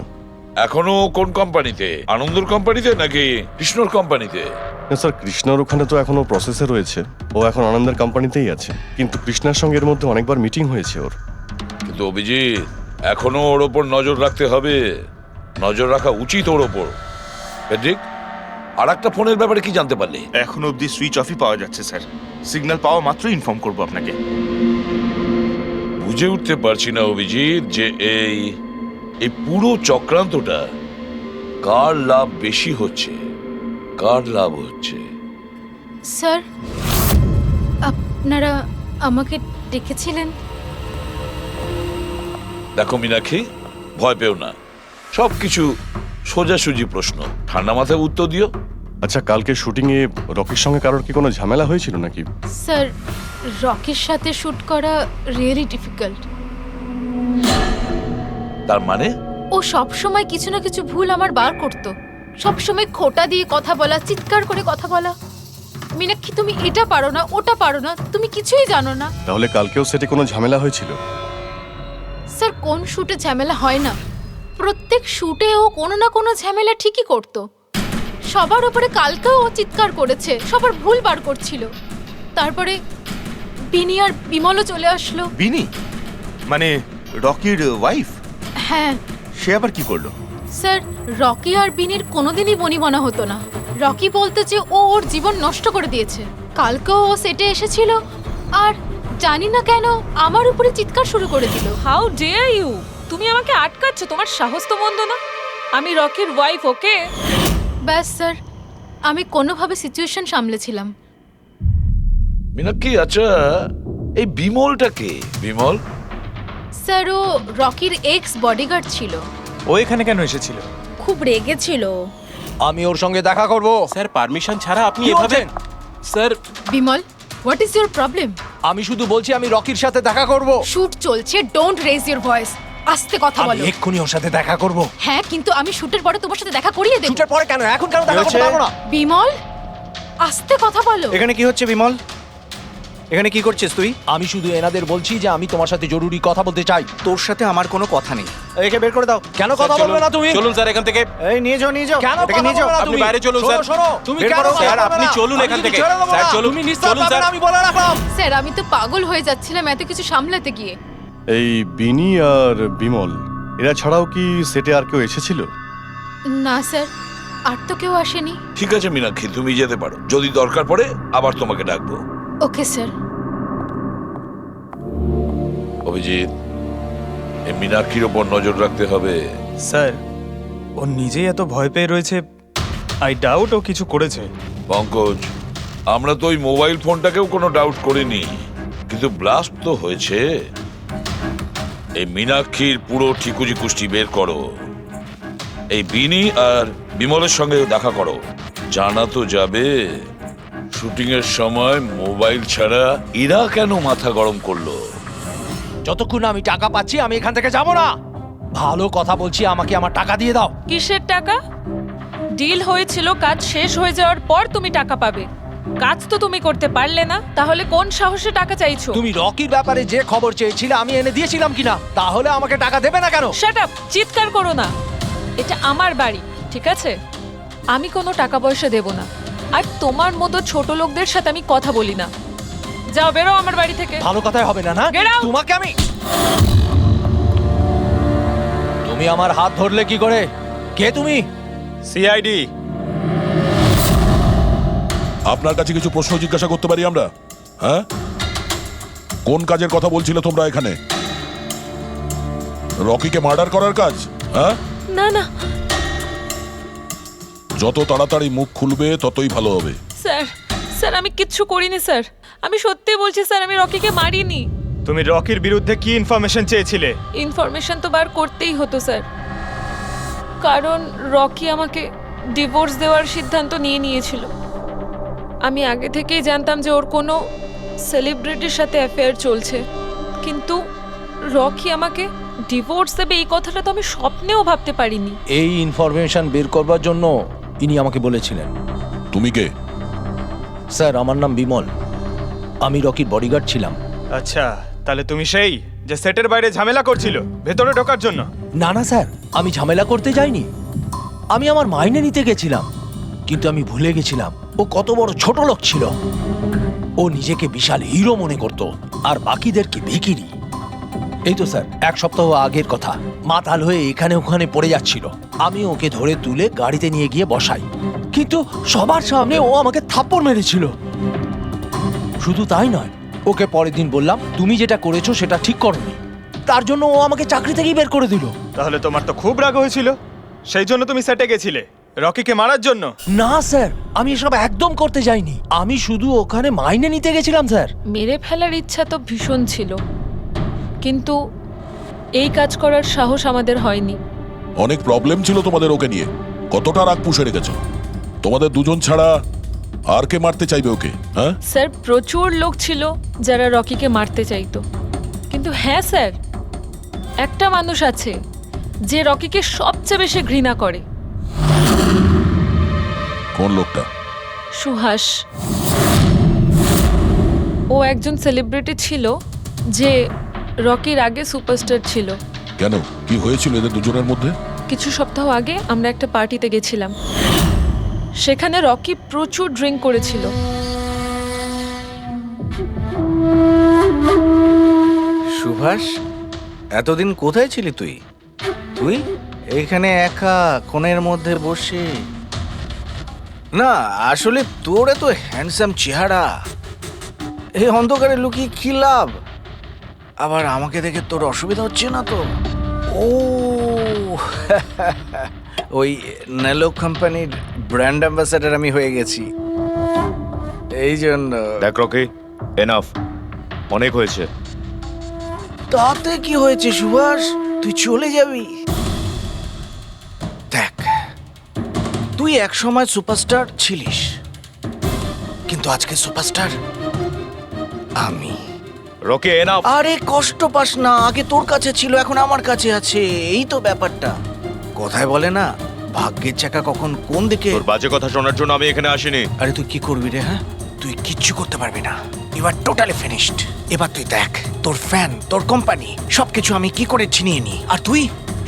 এখনো কোন কোম্পানিতে? আনন্দের কোম্পানিতে নাকি কৃষ্ণর কোম্পানিতে? না স্যার, কৃষ্ণার ওখানে তো এখনো প্রসেসে রয়েছে, ও এখন আনন্দের কোম্পানিতেই আছে, কিন্তু কৃষ্ণার সঙ্গে এর মধ্যে অনেকবার মিটিং হয়েছে ওর। কিন্তু অভিজিৎ, এখনো ওর ওপর নজর রাখতে হবে, নজর রাখা উচিত ওর ওপর। ঠিক। আর একটা ফোনের ব্যাপারে কি জানতে পারলি? এখনো অবধি সুইচ অফই পাওয়া যাচ্ছে স্যার, সিগন্যাল পাওয়া মাত্রই ইনফর্ম করবো আপনাকে। বুঝে উঠতে পারছি না অভিজিৎ যে এই পুরো চক্রান্তটা কার লাভ বেশি হচ্ছে, কার লাভ হচ্ছে। স্যার, আপনারা আমাকে ডেকেছিলেন? দেখো মীনাক্ষী, ভয় পেও না, সবকিছু সোজাসুজি প্রশ্ন, ঠান্ডা মাথায় উত্তর দিও। আচ্ছা, কালকে শুটিংয়ে রকির সঙ্গে কারোর কি কোনো ঝামেলা হয়েছিল নাকি? স্যার, রকির সাথে শুট করা রিয়েলি ডিফিকাল্ট। তার মানে? ও সব সময় কিছু না কিছু ভুল আমার বার করতো, সব সময় খোঁটা দিয়ে কথা বলা, চিৎকার করে কথা বলা। মীনাক্ষী, তুমি এটা পারো না, ওটা পারো না, তুমি কিছুই জানো না। তাহলে কালকেও সেটে কোনো ঝামেলা হয়েছিল? স্যার, কোন শুটে ঝামেলা হয় না? প্রত্যেক শুটে ও কোনো না কোনো ঝামেলা ঠিকই করতো। সবার উপরে কালকেও ও চিৎকার করেছে, সবার ভুল বার করছিল। তারপরে বিনি আর বিমলও চলে আসলো। বিনি মানে রকির ওয়াইফ? হ্যাঁ। সে আবার কি করলো? স্যার, রকি আর বিনির কোনোদিনই বনিবনা হতো না। রকি বলতে যে ও ওর জীবন নষ্ট করে দিয়েছে। কালকেও ও সেটে এসেছিল আর জানি না কেন আমার উপরে চিৎকার শুরু করে দিল। How dare you! তুমি আমাকে আটকাচ্ছ, তোমার সাহস তো মন্দ না। আমি রকির ওয়াইফ, ওকে? ব্যাস স্যার, আমি কোনোভাবে সিচুয়েশন সামলেছিলাম। মীনাক্ষী, আচ্ছা এই বিমলটা কে? বিমল? স্যার, ও রকির এক্স বডিগার্ড ছিল। ও এখানে কেন এসেছিল? খুব রেগেছিল। আমি ওর সঙ্গে দেখা করব। স্যার, পারমিশন ছাড়া আপনি এভাবে? Sir, Bimal, what is your problem? আমি শুধু বলছি আমি রকির সাথে দেখা করব। শুট চলছে, ডোন্ট রেজ ইওর ভয়েস। আস্তে কথা বলো। আমি এক্ষুনি ওর সাথে দেখা করব। হ্যাঁ, কিন্তু আমি শুটের পরে তোমার সাথে দেখা করিয়ে দেব। শুটের পরে কেন? এখন কেন দেখা করতে পারবো না? বিমল, আস্তে কথা বলো। এখানে কি হচ্ছে বিমল? এখানে কি করছিস তুই? আমি শুধু এনাদের বলছি যে আমি তোমার সাথে জরুরি কথা বলতে চাই। তোর সাথে আমার কোনো কথা নেই। একে বের করে দাও। কেন কথা বলবে না তুমি? চলুন স্যার এখান থেকে। এই নিয়ে যাও, নিয়ে যাও। কেন এটাকে কথা নিয়ে যাও। বলবে না আপনি তুমি? বাইরে চলুন, শোনো, স্যার। শোনো, তুমি বের কেন করো, কথা স্যার, বলবে আপনি না? চলুন আমি এখান কিন্তু থেকে। ছেড়ে দেবো স্যার, না। চলুন। তুমি নিস্তার চলুন, পাবে স্যার। না, আমি বলে রাখলাম। স্যার আমি তো পাগল হয়ে যাচ্ছিলাম এত কিছু সামলাতে গিয়ে। এই বিনি আর বিমল এরা ছাড়াও কি সেটে আর কেউ এসেছিল? না স্যার, আর তো কেউ আসেনি। ঠিক আছে মীনাক্ষী, তুমি যেতে পারো। যদি দরকার পড়ে আবার তোমাকে ডাকবো। Okay sir. অভিজিৎ, এই মীনাক্ষীর ওপর নজর রাখতে হবে। স্যার ও নিজেই এত ভয় পেয়ে রয়েছে, আই ডাউট ও কিছু করেছে। পঙ্কজ, আমরা তো ওই মোবাইল ফোনটাকেও কোনো ডাউট করিনি, কিন্তু ব্লাস্ট তো হয়েছে। এই মীনাক্ষীর পুরো ঠিকুজি কুষ্টি বের করো। এই বিনি আর বিমলের সঙ্গে দেখা করো। জানা তো যাবে শুটিং এর সময় মোবাইল ছাড়া এরা কেন মাথা গরম করলো। যতক্ষণ আমি টাকা পাচ্ছি আমি এখান থেকে যাব না। ভালো কথা বলছি, আমাকে আমার টাকা দিয়ে দাও। কিসের টাকা? ডিল হয়েছিল, কাজ শেষ হয়ে যাওয়ার পর তুমি টাকা পাবে। কাজ তো তুমি করতে পারলে না, তাহলে কোন সাহসে টাকা চাইছো? তুমি রকির ব্যাপারে যে খবর চেয়েছিলে আমি এনে দিয়েছিলাম কিনা? তাহলে আমাকে টাকা দেবে না কেন? শাট আপ, চিৎকার করো না। এটা আমার বাড়ি, ঠিক আছে? আমি কোনো টাকা পয়সা দেব না, আর তোমার মতো ছোট লোকদের সাথে আমি কথা বলি না। যাও, বেরো আমার বাড়ি থেকে। ভালো কথাই হবে না, না? Get out! তোমাকে আমি তুমি আমার হাত ধরলে কি করে? কে তুমি? সিআইডি। আপনার কাছে কিছু প্রশ্ন জিজ্ঞাসা করতে পারি আমরা? হ্যাঁ, কোন কাজের কথা বলছিলে তোমরা এখানে? রকিকে মার্ডার করার কাজ? হ্যাঁ, না না যত তাড়াতাড়ি মুখ খুলবে ততই ভালো হবে। স্যার, স্যার আমি কিচ্ছু করিনি স্যার। আমি সত্যি বলছি স্যার, আমি রকিকে মারিনি। তুমি রকির বিরুদ্ধে কি ইনফরমেশন চেয়েছিলে? ইনফরমেশন তো বার করতেই হতো স্যার, কারণ রকি আমাকে ডিভোর্স দেওয়ার সিদ্ধান্ত নিয়েছিল। আমি আগে থেকেই জানতাম যে ওর কোনো সেলিব্রিটির সাথে অ্যাফেয়ার চলছে, কিন্তু রকি আমাকে ডিভোর্স দেবে এই কথাটা তো আমি স্বপ্নেও ভাবতে পারিনি। এই ইনফরমেশন বের করবার জন্য ইনি আমাকে বলেছিলেন। তুমি কে? স্যার আমার নাম বিমল, আমি রকির বডিগার্ড ছিলাম। আচ্ছা, তাহলে তুমি সেই যে সেটের বাইরে ঝামেলা করছিল ভেতরে ঢোকার জন্য? না না স্যার, আমি ঝামেলা করতে যাইনি। আমি আমার মাইনে নিতে গেছিলাম, কিন্তু আমি ভুলে গেছিলাম ও কত বড় ছোট লোক ছিল। ও নিজেকে বিশাল হিরো মনে করত আর বাকিদেরকে ভিখিরি। এই তো স্যার 1 সপ্তাহ আগের কথা, মাতাল হয়ে এখানে ওখানে পড়ে যাচ্ছিল। আমি ওকে ধরে তুলে গাড়িতে নিয়ে গিয়ে বসাই, কিন্তু সবার সামনে ও আমাকে থাপ্পড় মেরেছিল। শুধু তাই নয়, ওকে পরের দিন বললাম তুমি যেটা করেছো সেটা ঠিক করোনি, তার জন্য ও আমাকে চাকরি থেকেই বের করে দিল। তাহলে তোমার তো খুব রাগ হয়েছিল, সেই জন্য তুমি সেটে গেছিলে রকিকে মারার জন্য? না স্যার, আমি এসব একদম করতে যাইনি। আমি শুধু ওখানে মাইনে নিতে গেছিলাম স্যার। মেরে ফেলার ইচ্ছা তো ভীষণ ছিল, কিন্তু এই কাজ করার সাহস আমাদের হয়নি। অনেক প্রবলেম ছিল তোমাদের ওকে নিয়ে। কতটা রাগ পুষে রেখেছো? তোমাদের দুজন ছাড়া আর কে মারতে চাইবে ওকে? হ্যাঁ স্যার, প্রচুর লোক ছিল যারা রকিকে মারতে চাইতো, কিন্তু হ্যাঁ স্যার, একটা মানুষ আছে যে রকিকে সবচেয়ে বেশি ঘৃণা করে। কোন লোকটা? সুহাস। ও একজন সেলিব্রিটি ছিল যে রকির আগে সুপারস্টার ছিল। কেন, কি হয়েছিল এদের দুজনের মধ্যে? কিছু সপ্তাহ আগে আমরা একটা পার্টিতে গেছিলাম, সেখানে রকি প্রচুর ড্রিঙ্ক করেছিল। সুভাষ, এতদিন কোথায় ছিলি তুই? তুই এখানে একা কোণের মধ্যে বসে? না আসলে তোর এত হ্যান্ডসাম চেহারা, এই অন্ধকারে লুকিয়ে কি লাভ? আবার আমাকে দেখে তোর অসুবিধা হচ্ছে না তো? ও ওই নেলো কোম্পানির ব্র্যান্ড অ্যাম্বাসেডর আমি হয়ে গেছি, এই জন্য। দেখ রকি, এনাফ, অনেক হয়েছে। তাতে কি হয়েছে সুভাষ, তুই চলে যাবি? দেখ, তুই একসময় সুপারস্টার ছিলিস, কিন্তু আজকে সুপারস্টার আমি। Rocky enough. আরে কষ্ট পাস না, আগে তোর কাছে ছিল এখন আমার কাছে আছে, এই তো ব্যাপারটা। কথায় বলে না, ভাগ্যের চাকা কখন কোন দিকে। তোর বাজে কথা শোনার জন্য আমি এখানে আসিনি। আরে তুই কি করবি রে? হ্যাঁ, তুই কিচ্ছু করতে পারবি না। You are totally finished. এবার তুই দেখ তোর ফ্যান, তোর কোম্পানি সবকিছু আমি কি করে ছিনিয়ে নি, আর তুই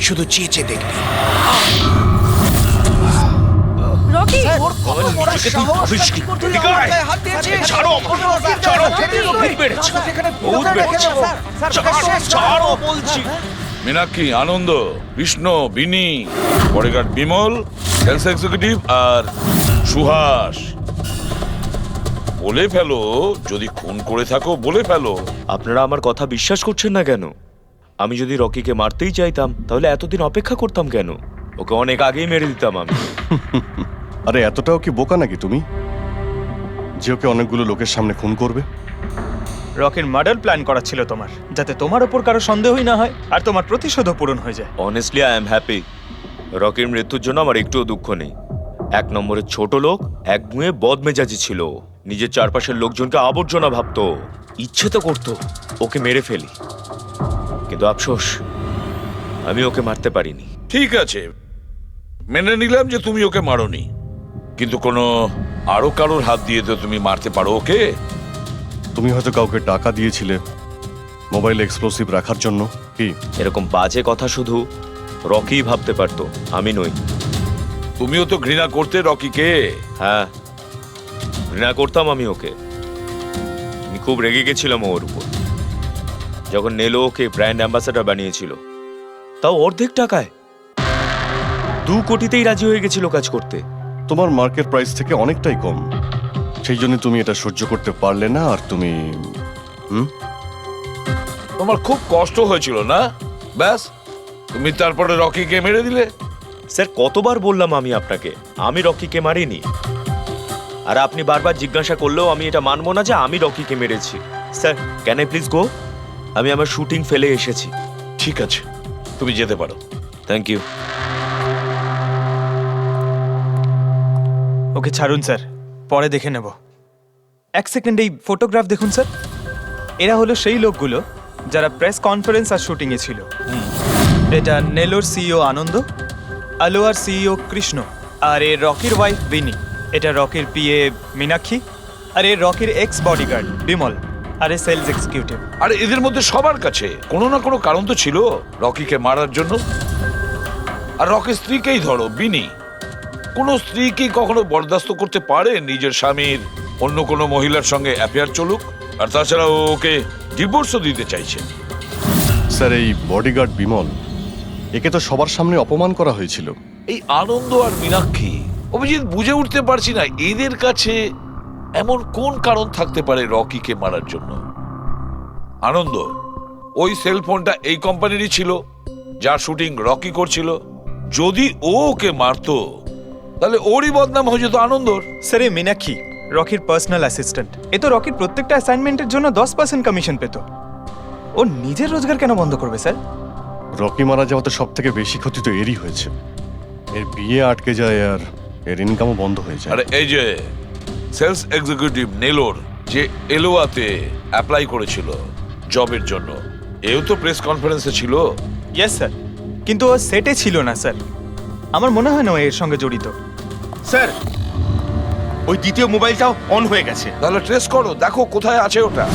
শুধু চেয়ে চেয়ে দেখবি। রকি মীনাক্ষী, আনন্দ, কৃষ্ণ, বিনি, বডিগার্ড বিমল, সেলস এক্সিকিউটিভ আর সুহাস। বলে ফেলো, যদি খুন করে থাকো বলে ফেলো। আপনারা আমার কথা বিশ্বাস করছেন না কেন? আমি যদি রকিকে মারতেই চাইতাম তাহলে এতদিন অপেক্ষা করতাম কেন? ওকে অনেক আগেই মেরে দিতাম আমি। আরে এতটাও কি বোকা নাকি তুমি যে ওকে অনেকগুলো লোকের সামনে খুন করবে? রকির মার্ডার প্ল্যান করা ছিল তোমার, যাতে তোমার ওপর কারো সন্দেহই না হয় আর তোমার প্রতিশোধও পূরণ হয়ে যায়। Honestly I am happy. রকির মৃত্যুর জন্য আমার একটুও দুঃখ নেই। এক নম্বরের ছোট লোক, একগুঁয়ে বদমেজাজি ছিল, নিজের চারপাশের লোকজনকে আবর্জনা ভাবতো, ইচ্ছে তো করতো ওকে মেরে ফেলি, কিন্তু আফসোস আমি ওকে মারতে পারিনি। ঠিক আছে, মেনে নিলাম যে তুমি ওকে মারোনি, কিন্তু কোনো আরো কারোর হাত দিয়ে তো তুমি মারতে পারো ওকে। তুমি হয়তো কাউকে টাকা দিয়েছিলে মোবাইল এক্সপ্লোসিভ রাখার জন্য। কি এরকম বাজে কথা শুধু রকি ভাবতে পারতো, আমি নই। তুমিও তো ঘৃণা করতে রকিকে। হ্যাঁ, ঘৃণা করতাম আমি ওকে। আমি খুব রেগে গেছিলাম ওর উপর যখন নেলো ওকে ব্র্যান্ড অ্যাম্বাসেডর বানিয়েছিল, তাও অর্ধেক টাকায়। 2 কোটিতেই রাজি হয়ে গেছিল কাজ করতে। তোমার মার্কেট প্রাইস থেকে অনেকটাই কম, সেই জন্য তুমি এটা সহ্য করতে পারলে না। আর তুমি তোমার খুব কষ্ট হয়েছিল না? ব্যাস, তুমি তারপরে রকিকে মেরে দিলে। স্যার, কতবার বললাম আমি আপনাকে আমি রকিকে মারিনি, আর আপনি বারবার জিজ্ঞাসা করলেও আমি এটা মানবো না যে আমি রকিকে মেরেছি। Sir, can I please go? আমি আমার শুটিং ফেলে এসেছি। ঠিক আছে, তুমি যেতে পারো। Thank you. ওকে ছাড়ুন স্যার, পরে দেখে নেব। 1 সেকেন্ড এই ফটোগ্রাফ দেখুন স্যার। এরা হলো সেই লোকগুলো যারা প্রেস কনফারেন্স আর শুটিংয়ে ছিল। এটা নেলোর সিইও আনন্দ, আলোয়ার সিইও কৃষ্ণ, আর এ রকির ওয়াইফ বিনি। এটা রকির পিএ মীনাক্ষী, আর এ রকির এক্স বডিগার্ড বিমল, আর এ সেলস এক্সিকিউটিভ। আর এদের মধ্যে সবার কাছে কোনো না কোনো কারণ তো ছিল রকিকে মারার জন্য। আর রকির স্ত্রীকেই ধরো, বিনি। কোনো স্ত্রী কি কখনো বরদাস্ত করতে পারে নিজের স্বামীর অন্য কোনো মহিলার সঙ্গে অ্যাফেয়ার চলুক? আর তাছাড়া ওকে ডিভোর্সও দিতে চাইছে। স্যার, এই বডিগার্ড বিমল, একে তো সবার সামনে অপমান করা হয়েছিল। এই আনন্দ আর মীনাক্ষী, অভিজিৎ বুঝে উঠতে পারছি না এদের কাছে এমন কোন কারণ থাকতে পারে রকিকে মারার জন্য। আনন্দ, ওই সেলফোনটা এই কোম্পানিরই ছিল যার শুটিং রকি করছিল। যদি ও ওকে মারতো তাহলে ওরই বদনাম হয়ে যেত আনন্দর। স্যার, এই মীনাক্ষী রকির পার্সোনাল অ্যাসিস্ট্যান্ট। এ তো রকির প্রত্যেকটা অ্যাসাইনমেন্টের জন্য 10% কমিশন পেত। ও নিজের রোজগার কেন বন্ধ করবে স্যার? রকি মারা যাওয়াতে সব থেকে বেশি ক্ষতি তো এরই হয়েছে। এর বিয়ে আটকে যায় আর এর ইনকামও বন্ধ হয়ে যায়। আরে এই যে সেলস এক্সিকিউটিভ নেলোর যে এলোয়াতে অ্যাপ্লাই করেছিল জবের জন্য, এও তো প্রেস কনফারেন্সে ছিল। ইয়েস স্যার, কিন্তু ও সেটে ছিল না স্যার। আমার মনে হয় না ও এর সঙ্গে জড়িত। স্যার, ওই দ্বিতীয় মোবাইলটাও অন হয়ে গেছে। তাহলে ট্রেস করো, দেখো কোথায় আছে ওটা।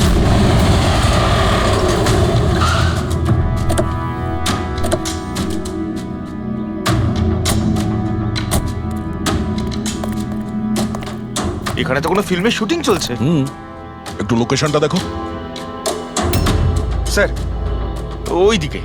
এখানে তো কোনো ফিল্মের শুটিং চলছে। একটু লোকেশনটা দেখো। স্যার, ওই দিকে।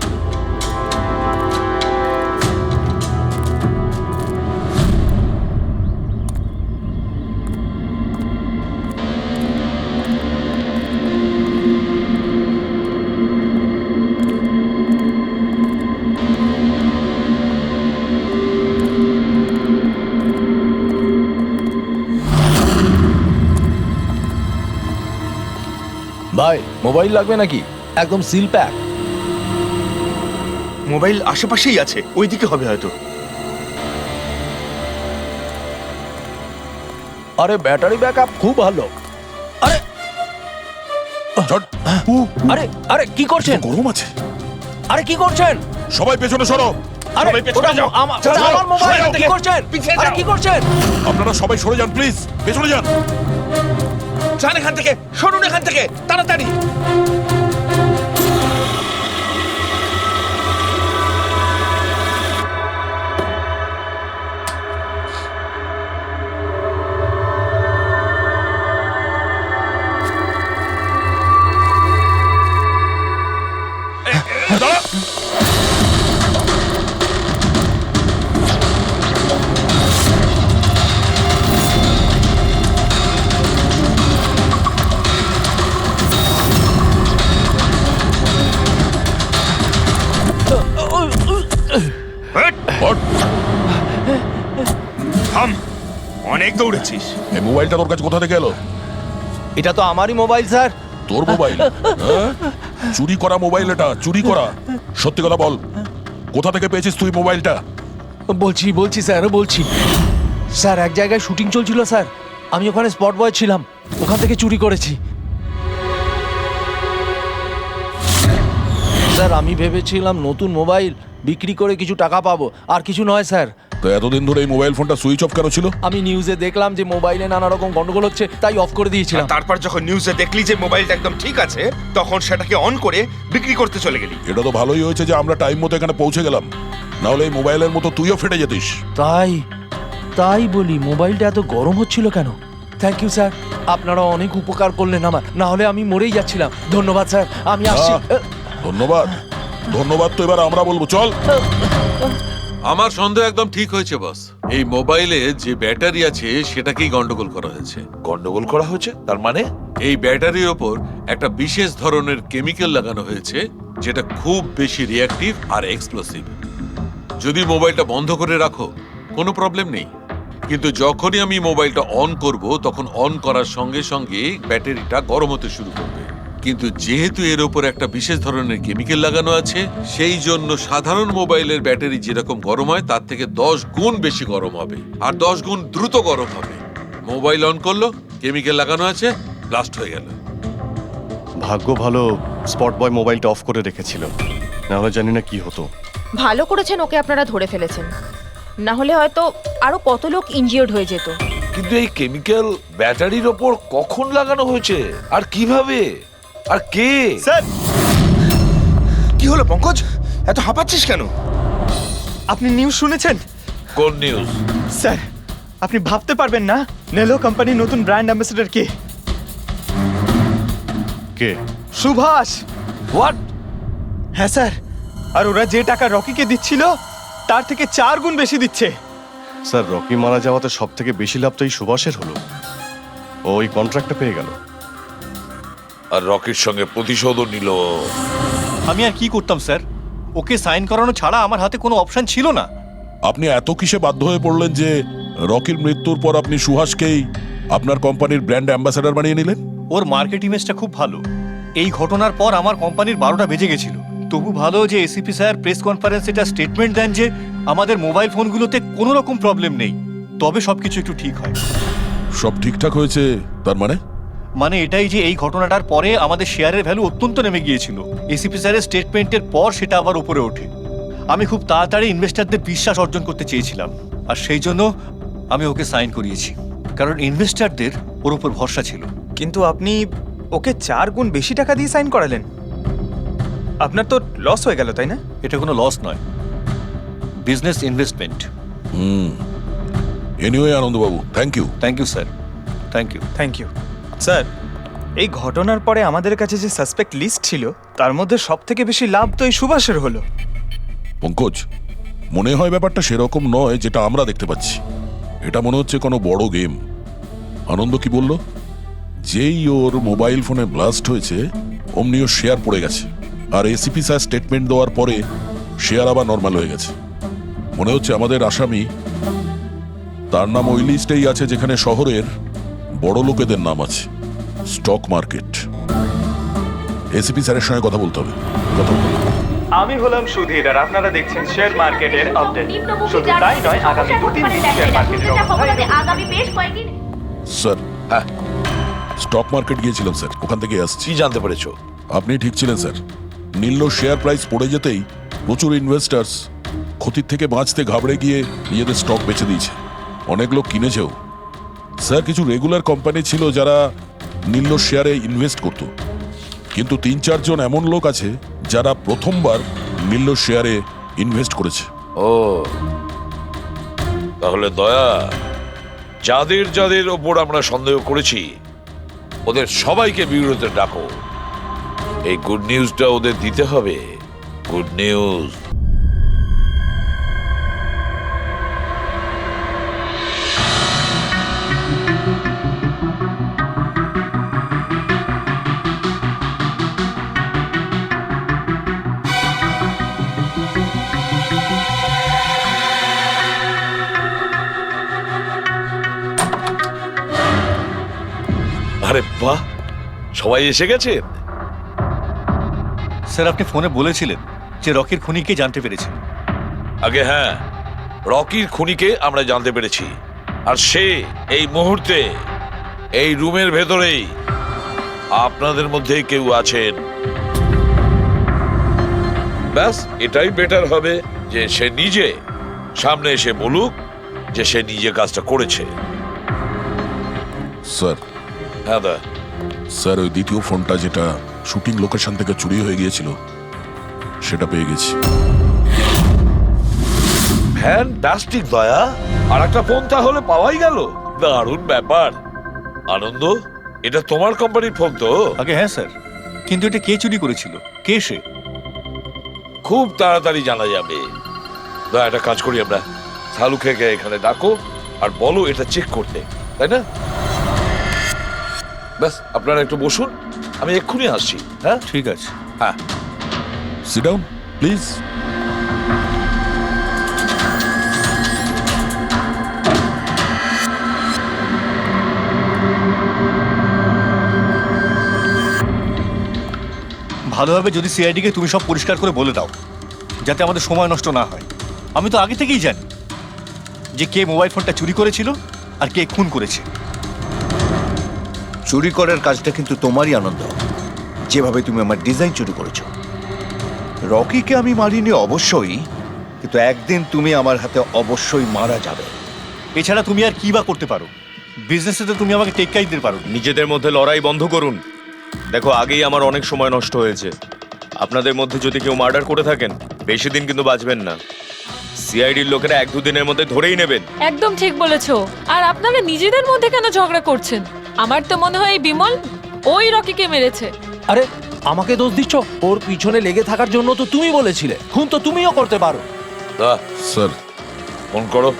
ভাই, মোবাইল লাগবে নাকি? একদম সিল প্যাক। মোবাইল আশেপাশেই আছে, ওইদিকে হবে হয়তো। আরে ব্যাটারি ব্যাকআপ খুব ভালো। আরে আরে আরে কি করছেন? গরম আছে। আরে কি করছেন? সবাই পেছনে সরো। আরে ওটা আমার মোবাইল। কি করছেন? আরে কি করছেন? আপনারা সবাই সরে যান প্লিজ, পেছনে যান। যান এখান থেকে, সরুন এখান থেকে তাড়াতাড়ি। থাম, অনেক দৌড়েছিস। এই মোবাইলটা তোর কাছে কোথা থেকে এলো? এটা তো আমারই মোবাইল স্যার। তোর মোবাইল? হ্যাঁ? চুরি করা মোবাইল এটা, চুরি করা। সত্যি কথা বল, কোথা থেকে পেয়েছিস তুই মোবাইলটা? বলছি স্যার, বলছি স্যার, এক জায়গায় শুটিং চলছিল স্যার, আমি ওখানে স্পট বয় ছিলাম, ওখান থেকে চুরি করেছি স্যার। আমি ভেবেছিলাম নতুন মোবাইল বিক্রি করে কিছু টাকা পাবো, আর কিছু নয় স্যার। তো এতদিন ধরে এই মোবাইল ফোনটা সুইচ অফ কেন ছিল? আমি নিউজে দেখলাম যে মোবাইলে নানা রকম গন্ডগোল হচ্ছে, তাই অফ করে দিয়েছিলাম। তারপর যখন নিউজে দেখলি যে মোবাইলটা একদম ঠিক আছে, তখন সেটাকে অন করে বিক্রি করতে চলে গেলি। এটা তো ভালোই হয়েছে যে আমরা টাইম মতো এখানে পৌঁছে গেলাম, না হলে এই মোবাইলের মতো তুইও ফেটে যেতিস। তাই বলি, মোবাইলটা এত গরম হচ্ছিল কেন? থ্যাংক ইউ স্যার, আপনারা অনেক উপকার করলেন আমার, না হলে আমি মরেই যাচ্ছিলাম। ধন্যবাদ স্যার, আমি আসছি। ধন্যবাদ ধন্যবাদ তো এবার আমরা বলবো, চল। আমার সন্দেহ একদম ঠিক হয়েছে বস। এই মোবাইলে যে ব্যাটারি আছে সেটাকেই গন্ডগোল করা হয়েছে। গন্ডগোল করা হয়েছে তার মানে? এই ব্যাটারির ওপর একটা বিশেষ ধরনের কেমিক্যাল লাগানো হয়েছে যেটা খুব বেশি রিঅ্যাক্টিভ আর এক্সপ্লোসিভ। যদি মোবাইলটা বন্ধ করে রাখো কোনো প্রবলেম নেই, কিন্তু যখনই আমি মোবাইলটা অন করব তখন অন করার সঙ্গে সঙ্গে ব্যাটারিটা গরম হতে শুরু করবে। কিন্তু যেহেতু এর উপর একটা বিশেষ ধরনের কেমিক্যাল লাগানো আছে, সেই জন্য সাধারণ মোবাইলের ব্যাটারি যেরকম গরম হয় তার থেকে 10 গুণ বেশি গরম হবে, আর 10 গুণ দ্রুত গরম হবে। মোবাইল অন করলো, কেমিক্যাল লাগানো আছে, ব্লাস্ট হয়ে গেল। ভাগ্য ভালো স্পট বয় মোবাইলটা অফ করে রেখেছিল, না হলে জানি না কি হতো। ভালো করেছেন ওকে আপনারা ধরে ফেলেছেন, না হলে হয়তো আরো কত লোক ইনজিওর্ড হয়ে যেত। কিন্তু এই কেমিক্যাল ব্যাটারির ওপর কখন লাগানো হয়েছে আর কিভাবে আর কে? স্যার, কি হলো পঙ্কজ, এত হাঁপাচ্ছিস কেন? আপনি নিউজ শুনেছেন? কোন নিউজ? স্যার, আপনি ভাবতে পারবেন না নেলো কোম্পানির নতুন ব্র্যান্ড অ্যাম্বাসেডর কে? কে? সুভাষ। হোয়াট? হ্যাঁ স্যার, আর ওরা যে টাকা রকিকে দিচ্ছিল তার থেকে 4 গুণ বেশি দিচ্ছে। স্যার, রকি মারা যাওয়াতে সব থেকে বেশি লাভ তো এই সুভাষের হলো, ও ওই কন্ট্রাক্টটা পেয়ে গেল। আর রকির সঙ্গে প্রতিশোধও নিল। আমি আর কি করতাম স্যার, ওকে সাইন করানো ছাড়া আমার হাতে কোনো অপশন ছিল না। আপনি এত কিসে বাধ্য হয়ে পড়লেন যে রকির মৃত্যুর পর আপনি সুহাসকেই আপনার কোম্পানির ব্র্যান্ড অ্যাম্বাসেডর বানিয়ে নিলেন? ওর মার্কেট ইমেজটা খুব ভালো। এই ঘটনার পর আমার কোম্পানির 12টা বেজে গেছিল। তবু ভালো যে এসিপি স্যার প্রেস কনফারেন্সে এটা স্টেটমেন্ট দেন যে আমাদের মোবাইল ফোনগুলোতে কোনো রকম প্রবলেম নেই, তবে সবকিছু একটু ঠিক হয়। সব ঠিকঠাক হয়েছে তার মানে এটাই যে এই ঘটনাটার পরে আমাদের শেয়ারের ভ্যালু অত্যন্ত নেমে গিয়েছিল। এসিপি স্যারের স্টেটমেন্টের পর সেটা আবার উপরে ওঠে। আমি খুব তাড়াতাড়ি ইনভেস্টারদের বিশ্বাস অর্জন করতে চেয়েছিলাম, আর সেই জন্য আমি ওকে সাইন করিয়েছি, কারণ ইনভেস্টারদের ওর উপর ভরসা ছিল। কিন্তু আপনি ওকে 4 গুণ বেশি টাকা দিয়ে সাইন করালেন, আপনার তো লস হয়ে গেল, তাই না? এটা কোনো লস নয়, business investment. Anyway Anandababu, thank you. Thank you sir, thank you. Thank you sir. এই ঘটনার পরে আমাদের কাছে যে সাসপেক্ট লিস্ট ছিল তার মধ্যে সব থেকে বেশি লাভ তো এই সুভাষের হলো। পঙ্কজ, মনে হয় ব্যাপারটা সেরকম নয় যেটা আমরা দেখতে পাচ্ছি। এটা মনে হচ্ছে কোনো বড় গেম। আনন্দ কি বলল? যেই ওর মোবাইল ফোনে ব্লাস্ট হয়েছে অমনি ওর শেয়ার পড়ে গেছে, আর এসিপি স্যার স্টেটমেন্ট দেওয়ার পরে শেয়ার আবার নর্মাল হয়ে গেছে। মনে হচ্ছে আমাদের আসামি, তার নাম ওই লিস্টেই আছে যেখানে শহরের বড় লোকেদের নাম আছে, স্টক মার্কেট। এসিপি স্যারের সঙ্গে কথা বলতে হবে। কথা বলতে হবে। আমি হলাম সুধীর, আর আপনারা দেখছেন শেয়ার মার্কেটের আপডেট। শুধু তাই নয়, আগামী 2-3 দিন শেয়ার মার্কেটের আগামী বেশ কয়েকদিন। স্যার, হ্যাঁ, স্টক মার্কেট গিয়েছিলাম স্যার, ওখান থেকে আসছি। কি জানতে পেরেছো? আপনি ঠিক ছিলেন স্যার। নীল শেয়ার প্রাইস পড়ে যেতেই প্রচুর ইনভেস্টার্স ক্ষতির থেকে বাঁচতে ঘাবড়ে গিয়ে নিজেদের স্টক বেচে দিয়েছে। অনেক লোক কিনেছেও। স্যার, কিছু রেগুলার কোম্পানি ছিল যারা নীল্য শেয়ারে ইনভেস্ট করত, কিন্তু 3-4 জন এমন লোক আছে যারা প্রথমবার নীল্য শেয়ারে ইনভেস্ট করেছে। ও তাহলে দয়া, যাদের যাদের ওপর আমরা সন্দেহ করেছি ওদের সবাইকে বিরোধে ডাকো। এই গুড নিউজটা ওদের দিতে হবে। Good news. আরে বাহ, সবাই এসে গেছেন। স্যার আপনি ফোনে বলেছিলেন যে রকির খুনিকে জানতে পেরেছেন। আগে হ্যাঁ, রকির খুনিকে আমরা জানতে পেরেছি, আর সে এই মুহূর্তে এই রুমের ভেতরেই আপনাদের মধ্যে কেউ আছেন। ব্যাস এটাই বেটার হবে যে সে নিজে সামনে এসে বলুক যে সে নিজে কাজটা করেছে। স্যার, হ্যাঁ দা। স্যার ওই দ্বিতীয় ফোনটা যেটা শুটিং লোকেশন থেকে চুরি হয়ে গিয়েছিল সেটা পেয়ে গেছি। ফ্যান্টাস্টিক দয়া, আর একটা ফোন তাহলে পাওয়াই গেল। দারুণ ব্যাপার। আনন্দ, এটা তোমার কোম্পানির ফোন তো? আগে হ্যাঁ স্যার, কিন্তু এটা কে চুরি করেছিল, কে সে? খুব তাড়াতাড়ি জানা যাবে। দয়া, একটা কাজ করি আমরা, শালুকে এখানে ডাকো আর বলো এটা চেক করতে, তাই না? ব্যাস আপনারা একটু বসুন, আমি এক্ষুনি আসছি। হ্যাঁ ঠিক আছে। হ্যাঁ, সিট ডাউন প্লিজ। ভালোভাবে যদি সিআইডিকে তুমি সব পরিষ্কার করে বলে দাও, যাতে আমাদের সময় নষ্ট না হয়। আমি তো আগে থেকেই জানি যে কে মোবাইল ফোনটা চুরি করেছিল আর কে খুন করেছে। চুরি করার কাজটা কিন্তু তোমারই, আনন্দ। যেভাবে তুমি আমার ডিজাইন চুরি করেছো। রকিকে আমি মারিনি অবশ্যই, কিন্তু একদিন তুমি আমার হাতে অবশ্যই মারা যাবে। এছাড়া তুমি আর কি বা করতে পারো? বিজনেসে তো তুমি আমাকে টেক্কাই দিতে পারো। নিজেদের মধ্যে লড়াই বন্ধ করুন। দেখো, আগেই আমার অনেক সময় নষ্ট হয়েছে। আপনাদের মধ্যে যদি কেউ মার্ডার করে থাকেন, বেশি দিন কিন্তু বাঁচবেন না। সিআইডির লোকেরা 1-2 দিনের মধ্যে ধরেই নেবেন। একদম ঠিক বলেছো। আর আপনারা নিজেদের মধ্যে কেন ঝগড়া করছেন? আমার তো মনে হয় এই বিমল ওই রকিকে মেরেছে। আরে আমাকে দোষ দিচ্ছ? ওর পিছনে লেগে থাকার জন্য তো তুমি বলেছিলে। খুন তো তুমিও করতে পারো। দা, স্যার ফোন করো।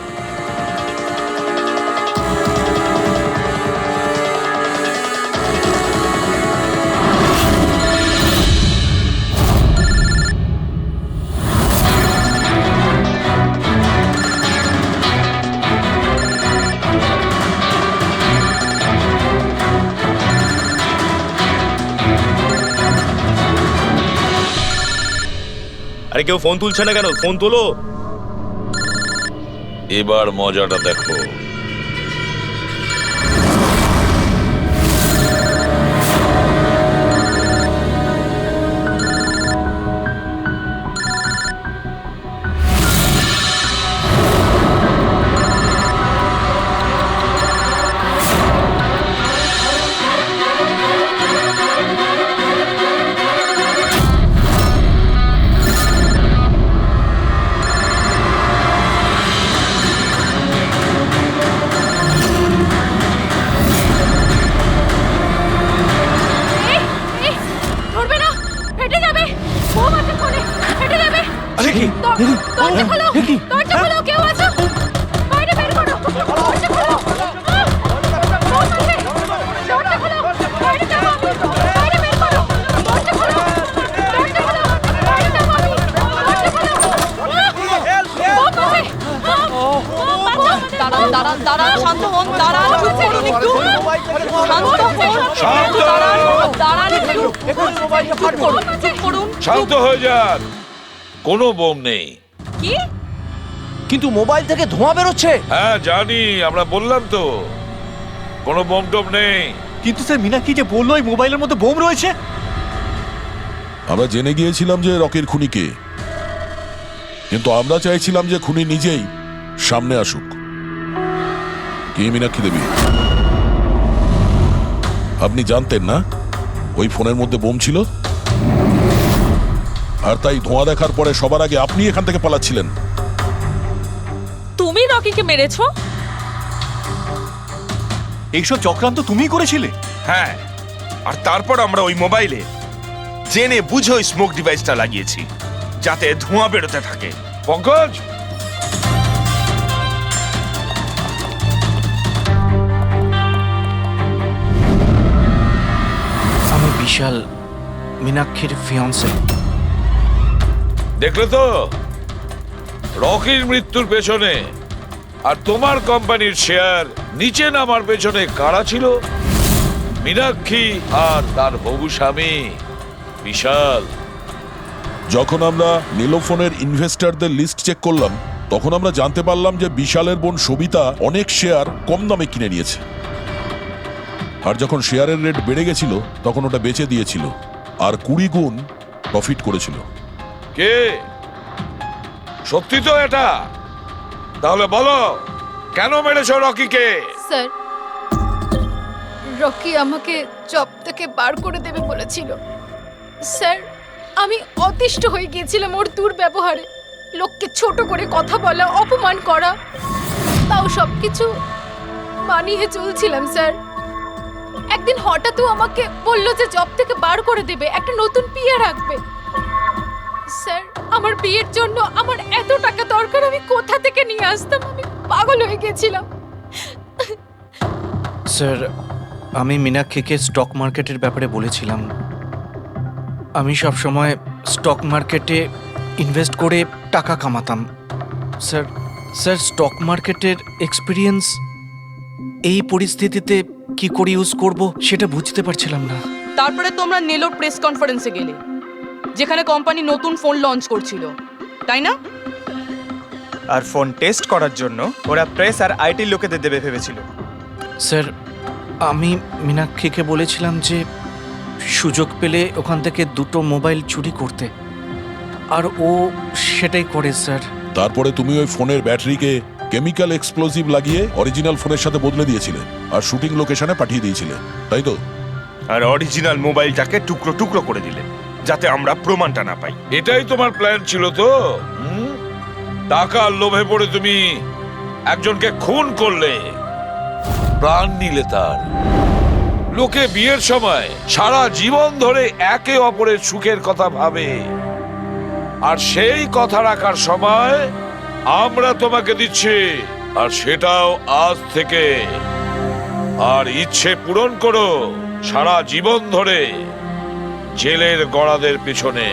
আরে কেউ ফোন তুলছে না কেন? ফোন তোলো। এবার মজাটা দেখো। দরজা খোলো, দরজা খোলো, কেউ আছো? বাইরে বের করো, দরজা খোলো। দরজা খোলো, বাইরে যাবো আমি। বাইরে বের করো, দরজা খোলো, দরজা খোলো, বাইরে যাবো আমি। দরজা খোলো। দাঁড়ান দাঁড়ান দাঁড়ান, শান্ত হন, দাঁড়ান, চুপ করুন একটু। শান্ত হন, দাঁড়ান একটু, চুপ করুন, চুপ করুন। শান্ত হয়ে যান, কোনো বোম নেই। কি? কিন্তু মোবাইল থেকে ধোঁয়া বেরোচ্ছে। হ্যাঁ জানি, আমরা বললাম তো কোনো বোম টোম নেই। কিন্তু স্যার মীনাক্ষী যে বললো এই মোবাইলের মধ্যে বোম রয়েছে। আমরা জেনে গিয়েছিলাম যে রকির খুনি কে, কিন্তু আমরা চাইছিলাম যে খুনি নিজেই সামনে আসুক। কি মীনাক্ষী দেবী? আপনি জানতেন না ওই ফোনের মধ্যে বোম ছিল? আর তাই ধোঁয়া দেখার পরে সবার আগে আপনি এখান থেকে পালাচ্ছিলেন। তুমি রকিকে মেরেছো? এইসব চক্রান্ত তুমিই করেছিলে? হ্যাঁ, আর তারপর আমরা ওই মোবাইলে জেনে বুঝে ওই স্মোক ডিভাইসটা লাগিয়েছি যাতে ধোঁয়া বেরোতে থাকে। পঙ্কজ, আমি বিশাল, মীনাক্ষীর ফিয়ান্সে। দেখলে তো রকির মৃত্যুর পেছনে আর তোমার কোম্পানির শেয়ার নিচে নামার পেছনে কারা ছিল? মীনাক্ষী আর তার হবু স্বামী বিশাল। যখন আমরা নীলোফোনের ইনভেস্টরদের লিস্ট চেক করলাম তখন আমরা জানতে পারলাম যে বিশালের বোন সবিতা অনেক শেয়ার কম দামে কিনে নিয়েছে। আর যখন শেয়ারের রেট বেড়ে গেছিল তখন ওটা বেচে দিয়েছিল আর 20 গুণ প্রফিট করেছিল। কে? সত্যি তো এটা? তাহলে বলো কেন মেরেছো রকিকে? স্যার, রকি আমাকে জব থেকে বার করে দেবে বলেছিল। স্যার, আমি অতিষ্ঠ হয়ে গিয়েছিলাম ওর দুর্ব্যবহারে। লোককে ছোট করে কথা বলা, অপমান করা, তাও সবকিছু মানিয়ে চলছিলাম স্যার। একদিন হঠাৎও আমাকে বলল যে জব থেকে বার করে দেবে, একটা নতুন বিয়ে রাখবে। স্যার, আমার বিয়ের জন্য আমার এত টাকা দরকার, আমি কোথা থেকে নিয়ে আসতাম? আমি পাগল হয়ে গেছিলাম। স্যার, আমি মীনাক্ষীকে স্টক মার্কেটের ব্যাপারে বলেছিলাম। আমি সব সময় স্টক মার্কেটে ইনভেস্ট করে টাকা কামাতাম। স্যার, স্টক মার্কেটের এক্সপিরিয়েন্স এই পরিস্থিতিতে কি করে ইউজ করব সেটা বুঝতে পারছিলাম না। তারপরে তোমরা নেলোর প্রেস কনফারেন্সে গেলে, যেখানে কোম্পানি নতুন ফোন লঞ্চ করছিল, তাই না? আর ফোন টেস্ট করার জন্য ওরা প্রেস আর আইটি লোকেদের দেবে ভেবেছিল। স্যার, আমি মীনাক্ষীকে বলেছিলাম যে সুযোগ পেলে ওখান থেকে 2টো মোবাইল চুরি করতে, আর ও সেটাই করে স্যার। তারপরে তুমি ওই ফোনের ব্যাটারিকে কেমিক্যাল এক্সপ্লোসিভ লাগিয়ে অরিজিনাল ফোনের সাথে বদলে দিয়েছিলে আর শুটিং লোকেশনে পাঠিয়ে দিয়েছিলে, তাই তো? আর অরিজিনাল মোবাইলটাকে টুকরো টুকরো করে দিলে যাতে আমরা প্রমাণটা না পাই। এটাই তোমার প্ল্যান ছিল তো? টাকার লোভে পড়ে তুমি একজনকে খুন করলে, প্রাণ নিলে তার। লোকে বিয়ের সময় সারা জীবন ধরে একে অপরের সুখের কথা ভাবে, আর সেই কথা রাখার সময় আমরা তোমাকে দিচ্ছি, আর সেটাও আজ থেকে। আর ইচ্ছে পূরণ করো সারা জীবন ধরে জেলের গড়াদের পিছনে।